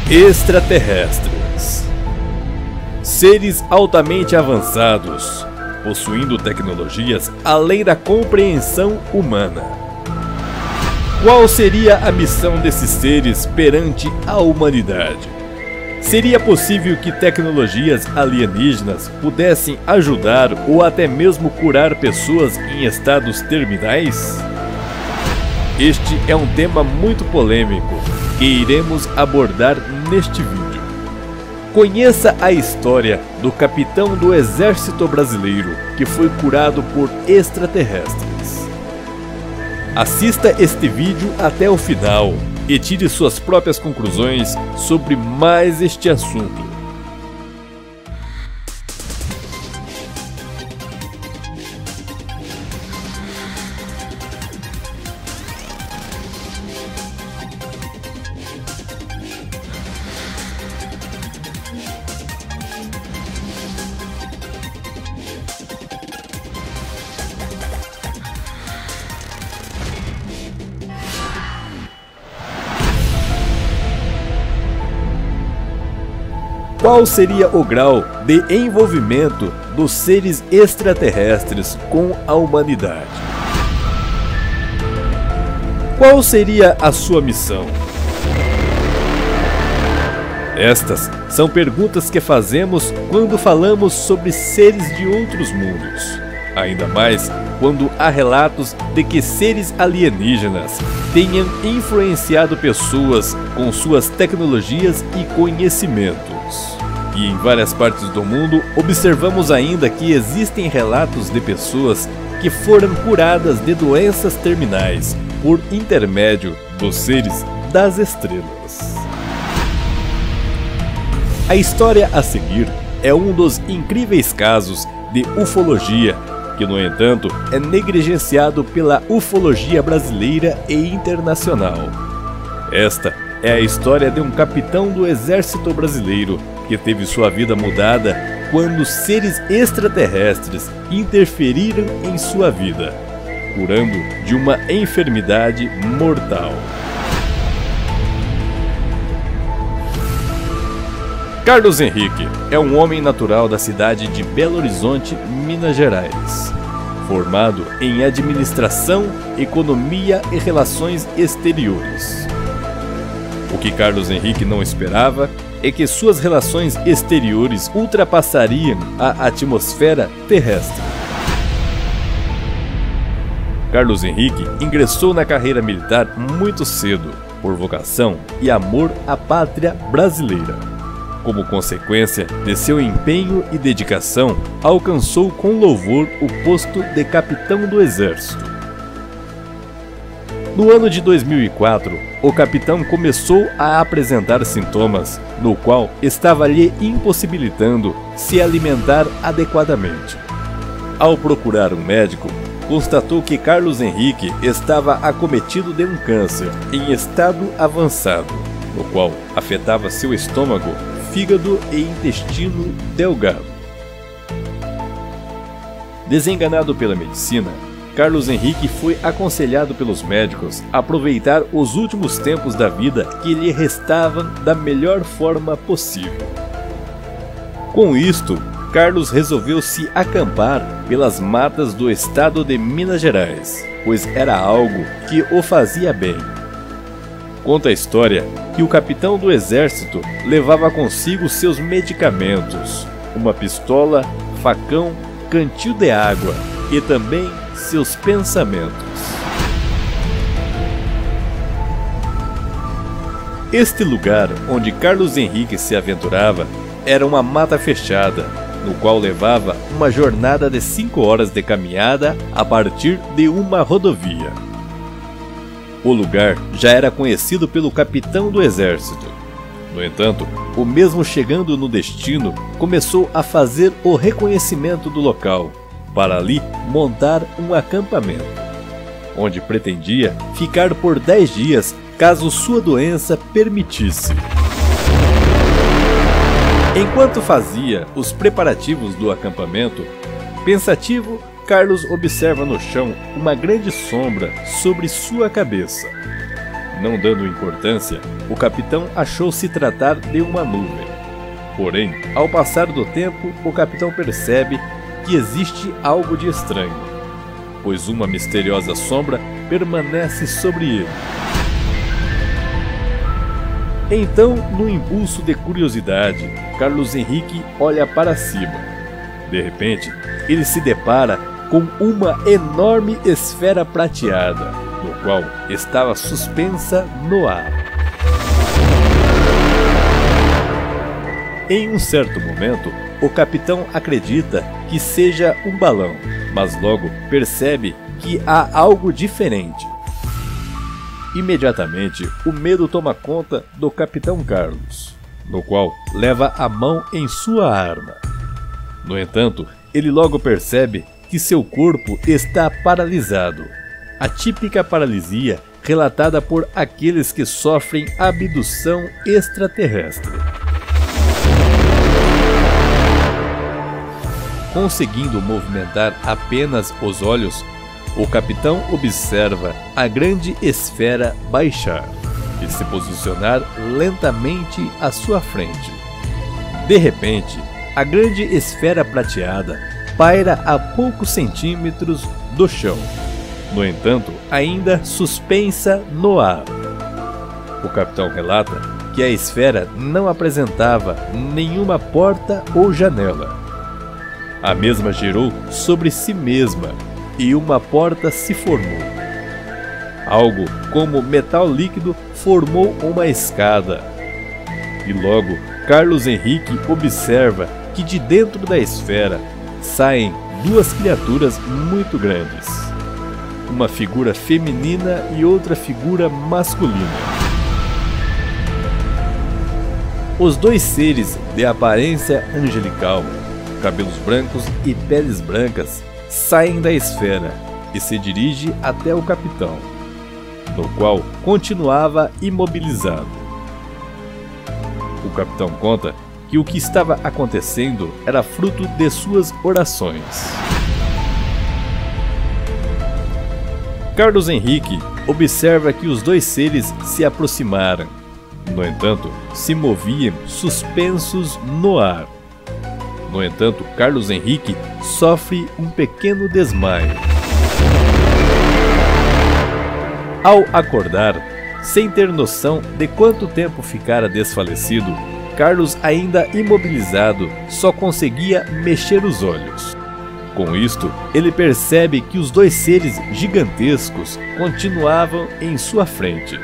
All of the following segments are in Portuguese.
Extraterrestres. Seres altamente avançados, possuindo tecnologias além da compreensão humana. Qual seria a missão desses seres perante a humanidade? Seria possível que tecnologias alienígenas pudessem ajudar ou até mesmo curar pessoas em estados terminais? Este é um tema muito polêmico que iremos abordar neste vídeo. Conheça a história do capitão do Exército Brasileiro que foi curado por extraterrestres. Assista este vídeo até o final e tire suas próprias conclusões sobre mais este assunto. Qual seria o grau de envolvimento dos seres extraterrestres com a humanidade? Qual seria a sua missão? Estas são perguntas que fazemos quando falamos sobre seres de outros mundos. Ainda mais quando há relatos de que seres alienígenas tenham influenciado pessoas com suas tecnologias e conhecimentos. E em várias partes do mundo observamos ainda que existem relatos de pessoas que foram curadas de doenças terminais por intermédio dos seres das estrelas. A história a seguir é um dos incríveis casos de ufologia, que no entanto é negligenciado pela ufologia brasileira e internacional. Esta é a história de um capitão do Exército Brasileiro que teve sua vida mudada quando seres extraterrestres interferiram em sua vida, curando de uma enfermidade mortal. Carlos Henrique é um homem natural da cidade de Belo Horizonte, Minas Gerais. Formado em Administração, Economia e Relações Exteriores. O que Carlos Henrique não esperava é que suas relações exteriores ultrapassariam a atmosfera terrestre. Carlos Henrique ingressou na carreira militar muito cedo, por vocação e amor à pátria brasileira. Como consequência de seu empenho e dedicação, alcançou com louvor o posto de capitão do Exército. No ano de 2004, o capitão começou a apresentar sintomas, no qual estava lhe impossibilitando se alimentar adequadamente. Ao procurar um médico, constatou que Carlos Henrique estava acometido de um câncer em estado avançado, no qual afetava seu estômago, fígado e intestino delgado. Desenganado pela medicina, Carlos Henrique foi aconselhado pelos médicos a aproveitar os últimos tempos da vida que lhe restavam da melhor forma possível. Com isto, Carlos resolveu se acampar pelas matas do estado de Minas Gerais, pois era algo que o fazia bem. Conta a história que o capitão do exército levava consigo seus medicamentos, uma pistola, facão, cantil de água e também seus pensamentos. Este lugar onde Carlos Henrique se aventurava era uma mata fechada, no qual levava uma jornada de 5 horas de caminhada a partir de uma rodovia. O lugar já era conhecido pelo capitão do exército. No entanto, o mesmo chegando no destino, começou a fazer o reconhecimento do local, para ali montar um acampamento, onde pretendia ficar por 10 dias caso sua doença permitisse. Enquanto fazia os preparativos do acampamento, pensativo, Carlos observa no chão uma grande sombra sobre sua cabeça. Não dando importância, o capitão achou se tratar de uma nuvem. Porém, ao passar do tempo, o capitão percebe que existe algo de estranho, pois uma misteriosa sombra permanece sobre ele. Então, num impulso de curiosidade, Carlos Henrique olha para cima. De repente, ele se depara com uma enorme esfera prateada, no qual estava suspensa no ar. Em um certo momento, o capitão acredita que seja um balão, mas logo percebe que há algo diferente. Imediatamente, o medo toma conta do capitão Carlos, no qual leva a mão em sua arma. No entanto, ele logo percebe que seu corpo está paralisado, a típica paralisia relatada por aqueles que sofrem abdução extraterrestre. Conseguindo movimentar apenas os olhos, o capitão observa a grande esfera baixar e se posicionar lentamente à sua frente. De repente, a grande esfera prateada paira a poucos centímetros do chão, no entanto, ainda suspensa no ar. O capitão relata que a esfera não apresentava nenhuma porta ou janela. A mesma girou sobre si mesma e uma porta se formou. Algo como metal líquido formou uma escada. E logo, Carlos Henrique observa que de dentro da esfera saem duas criaturas muito grandes. Uma figura feminina e outra figura masculina. Os dois seres de aparência angelical, cabelos brancos e peles brancas, saem da esfera e se dirigem até o capitão, no qual continuava imobilizado. O capitão conta que o que estava acontecendo era fruto de suas orações. Carlos Henrique observa que os dois seres se aproximaram. No entanto, se moviam suspensos no ar. No entanto, Carlos Henrique sofre um pequeno desmaio. Ao acordar, sem ter noção de quanto tempo ficara desfalecido, Carlos, ainda imobilizado, só conseguia mexer os olhos. Com isto, ele percebe que os dois seres gigantescos continuavam em sua frente.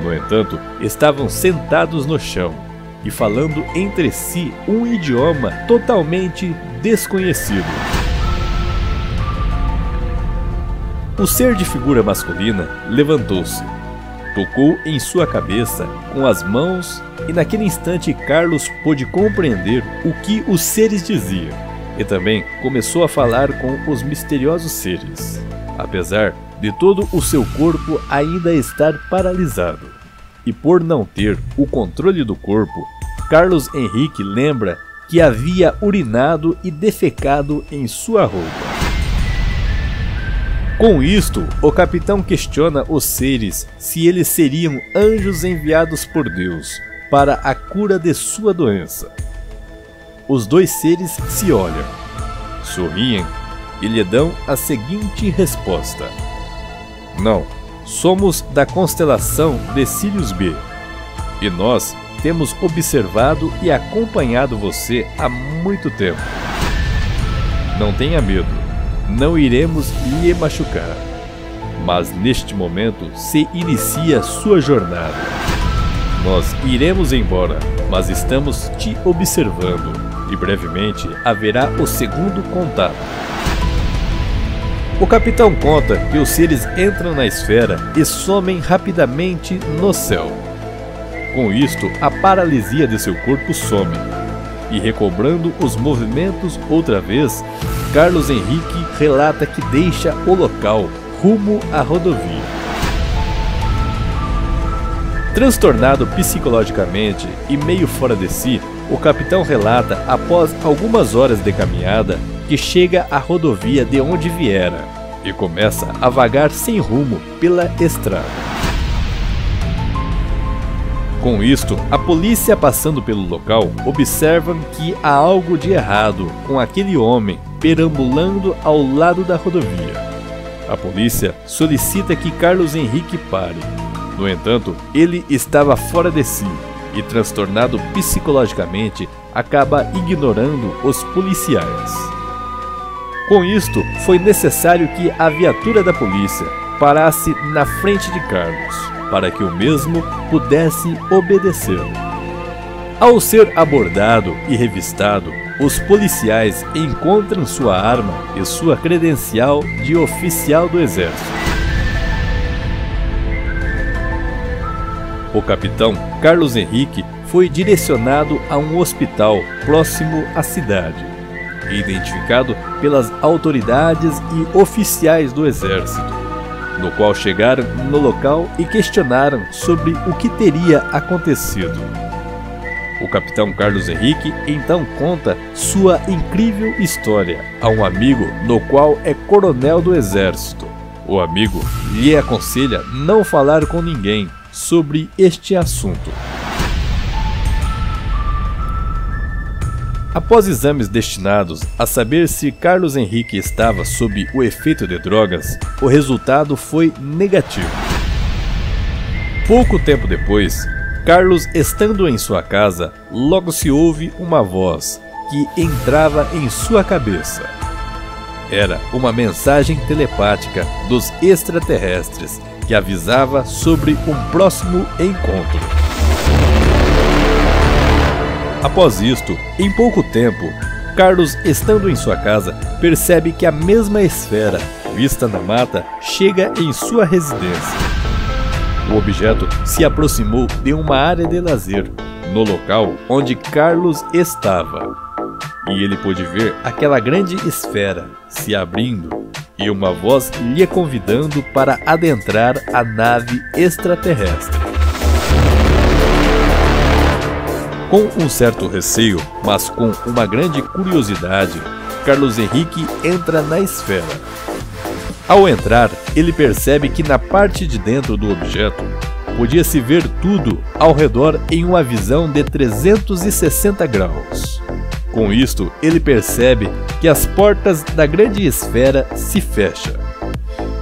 No entanto, estavam sentados no chão e falando entre si um idioma totalmente desconhecido. O ser de figura masculina levantou-se, tocou em sua cabeça com as mãos e naquele instante Carlos pôde compreender o que os seres diziam e também começou a falar com os misteriosos seres, apesar de todo o seu corpo ainda estar paralisado. E por não ter o controle do corpo, Carlos Henrique lembra que havia urinado e defecado em sua roupa. Com isto, o capitão questiona os seres se eles seriam anjos enviados por Deus para a cura de sua doença. Os dois seres se olham, sorriem e lhe dão a seguinte resposta: não, somos da constelação de Sirius B, e nós temos observado e acompanhado você há muito tempo. Não tenha medo, não iremos lhe machucar, mas neste momento se inicia sua jornada. Nós iremos embora, mas estamos te observando, e brevemente haverá o segundo contato. O capitão conta que os seres entram na esfera e somem rapidamente no céu. Com isto, a paralisia de seu corpo some, e recobrando os movimentos outra vez, Carlos Henrique relata que deixa o local rumo à rodovia. Transtornado psicologicamente e meio fora de si, o capitão relata, após algumas horas de caminhada, que chega à rodovia de onde viera e começa a vagar sem rumo pela estrada. Com isto, a polícia passando pelo local observam que há algo de errado com aquele homem perambulando ao lado da rodovia. A polícia solicita que Carlos Henrique pare. No entanto, ele estava fora de si e, transtornado psicologicamente, acaba ignorando os policiais. Com isto, foi necessário que a viatura da polícia parasse na frente de Carlos, para que o mesmo pudesse obedecer. Ao ser abordado e revistado, os policiais encontram sua arma e sua credencial de oficial do Exército. O capitão Carlos Henrique foi direcionado a um hospital próximo à cidade, identificado pelas autoridades e oficiais do Exército, no qual chegaram no local e questionaram sobre o que teria acontecido. O capitão Carlos Henrique então conta sua incrível história a um amigo no qual é coronel do Exército. O amigo lhe aconselha não falar com ninguém sobre este assunto. Após exames destinados a saber se Carlos Henrique estava sob o efeito de drogas, o resultado foi negativo. Pouco tempo depois, Carlos, estando em sua casa, logo se ouve uma voz que entrava em sua cabeça. Era uma mensagem telepática dos extraterrestres que avisava sobre um próximo encontro. Após isto, em pouco tempo, Carlos, estando em sua casa, percebe que a mesma esfera, vista na mata, chega em sua residência. O objeto se aproximou de uma área de lazer, no local onde Carlos estava, e ele pôde ver aquela grande esfera se abrindo e uma voz lhe convidando para adentrar a nave extraterrestre. Com um certo receio, mas com uma grande curiosidade, Carlos Henrique entra na esfera. Ao entrar, ele percebe que na parte de dentro do objeto podia-se ver tudo ao redor em uma visão de 360 graus. Com isto, ele percebe que as portas da grande esfera se fecham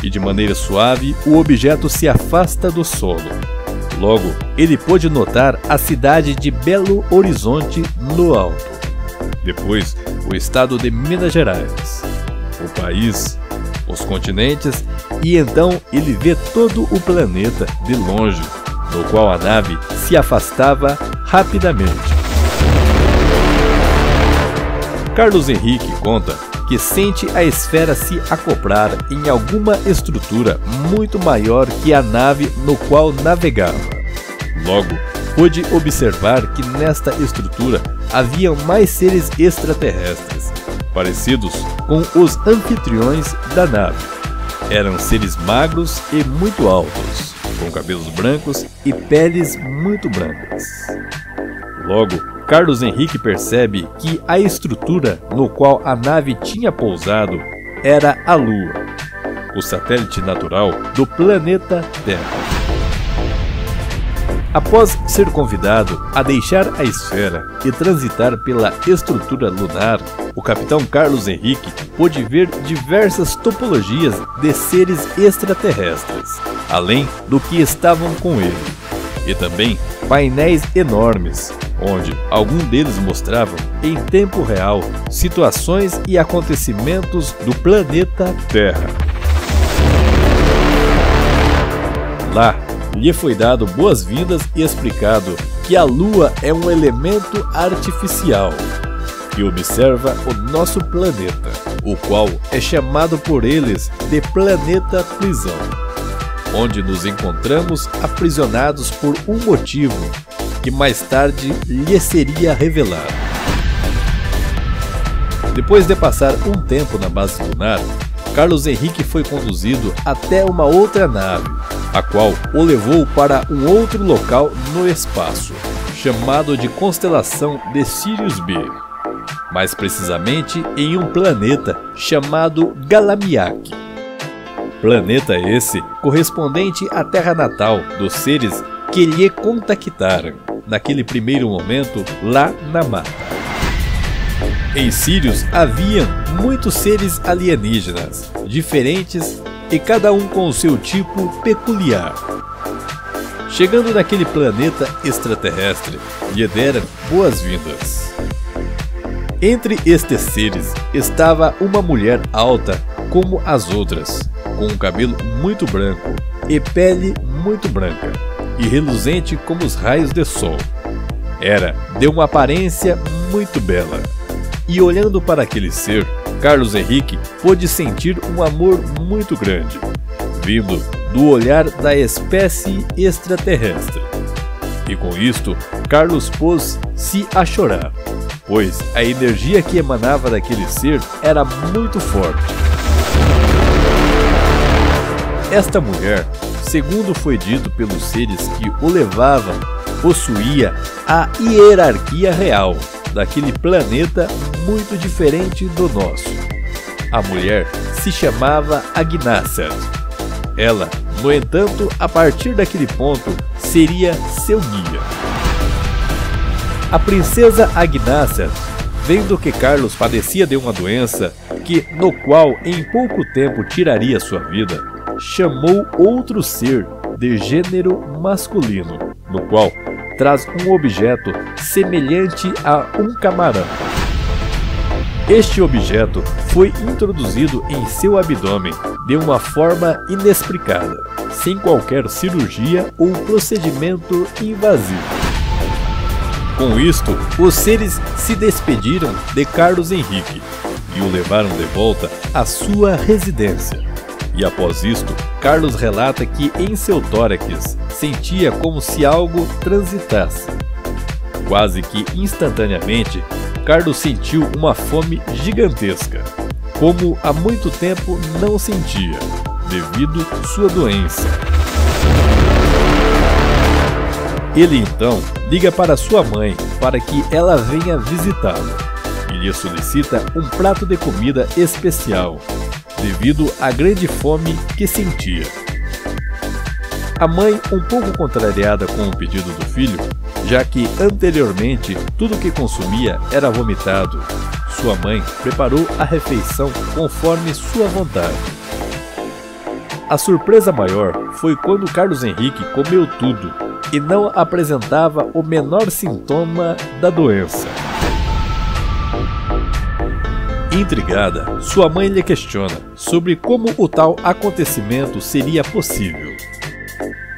e, de maneira suave, o objeto se afasta do solo. Logo, ele pôde notar a cidade de Belo Horizonte no alto. Depois, o estado de Minas Gerais, o país, os continentes, e então ele vê todo o planeta de longe, no qual a nave se afastava rapidamente. Carlos Henrique conta que sente a esfera se acoplar em alguma estrutura muito maior que a nave no qual navegava. Logo, pôde observar que nesta estrutura haviam mais seres extraterrestres, parecidos com os anfitriões da nave. Eram seres magros e muito altos, com cabelos brancos e peles muito brancas. Logo, Carlos Henrique percebe que a estrutura no qual a nave tinha pousado era a Lua, o satélite natural do planeta Terra. Após ser convidado a deixar a esfera e transitar pela estrutura lunar, o capitão Carlos Henrique pôde ver diversas topologias de seres extraterrestres, além do que estavam com ele, e também painéis enormes, onde algum deles mostravam em tempo real situações e acontecimentos do planeta Terra. Lá, lhe foi dado boas-vindas e explicado que a Lua é um elemento artificial que observa o nosso planeta, o qual é chamado por eles de planeta prisão, onde nos encontramos aprisionados por um motivo que mais tarde lhe seria revelado. Depois de passar um tempo na base lunar, Carlos Henrique foi conduzido até uma outra nave, a qual o levou para um outro local no espaço, chamado de constelação de Sirius B, mais precisamente em um planeta chamado Galamiak. Planeta esse correspondente à terra natal dos seres que lhe contactaram, naquele primeiro momento, lá na mata. Em Sirius haviam muitos seres alienígenas, diferentes e cada um com o seu tipo peculiar. Chegando naquele planeta extraterrestre, lhe deram boas-vindas. Entre estes seres estava uma mulher alta como as outras, com um cabelo muito branco e pele muito branca e reluzente como os raios de sol. Era de uma aparência muito bela. E olhando para aquele ser, Carlos Henrique pôde sentir um amor muito grande, vindo do olhar da espécie extraterrestre. E com isto, Carlos pôs-se a chorar, pois a energia que emanava daquele ser era muito forte. Esta mulher, segundo foi dito pelos seres que o levavam, possuía a hierarquia real daquele planeta muito diferente do nosso. A mulher se chamava Agnassat. Ela, no entanto, a partir daquele ponto, seria seu guia. A princesa Agnassat, vendo que Carlos padecia de uma doença no qual em pouco tempo tiraria sua vida, chamou outro ser de gênero masculino, no qual traz um objeto semelhante a um camarão. Este objeto foi introduzido em seu abdômen de uma forma inexplicada, sem qualquer cirurgia ou procedimento invasivo. Com isto, os seres se despediram de Carlos Henrique e o levaram de volta à sua residência. E após isto, Carlos relata que em seu tórax sentia como se algo transitasse. Quase que instantaneamente, Carlos sentiu uma fome gigantesca, como há muito tempo não sentia, devido sua doença. Ele então liga para sua mãe para que ela venha visitá-lo e lhe solicita um prato de comida especial, devido à grande fome que sentia. A mãe, um pouco contrariada com o pedido do filho, já que anteriormente tudo que consumia era vomitado, sua mãe preparou a refeição conforme sua vontade. A surpresa maior foi quando Carlos Henrique comeu tudo e não apresentava o menor sintoma da doença. Intrigada, sua mãe lhe questiona sobre como o tal acontecimento seria possível.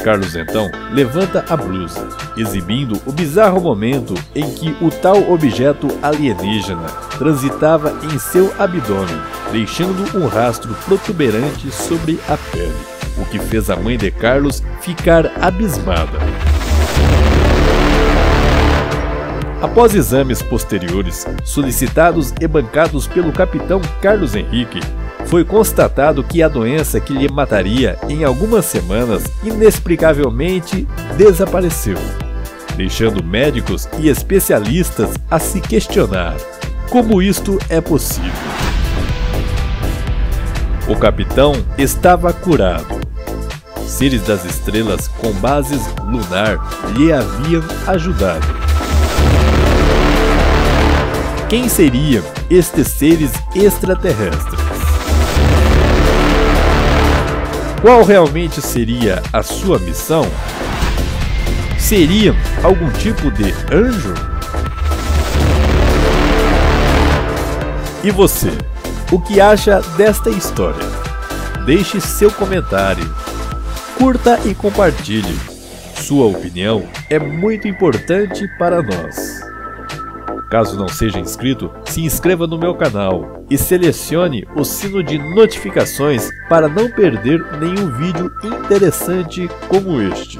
Carlos então levanta a blusa, exibindo o bizarro momento em que o tal objeto alienígena transitava em seu abdômen, deixando um rastro protuberante sobre a pele, o que fez a mãe de Carlos ficar abismada. Após exames posteriores, solicitados e bancados pelo capitão Carlos Henrique, foi constatado que a doença que lhe mataria em algumas semanas inexplicavelmente desapareceu, deixando médicos e especialistas a se questionar como isto é possível. O capitão estava curado. Seres das estrelas com bases lunar lhe haviam ajudado. Quem seriam estes seres extraterrestres? Qual realmente seria a sua missão? Seriam algum tipo de anjo? E você, o que acha desta história? Deixe seu comentário, curta e compartilhe. Sua opinião é muito importante para nós. Caso não seja inscrito, se inscreva no meu canal e selecione o sino de notificações para não perder nenhum vídeo interessante como este.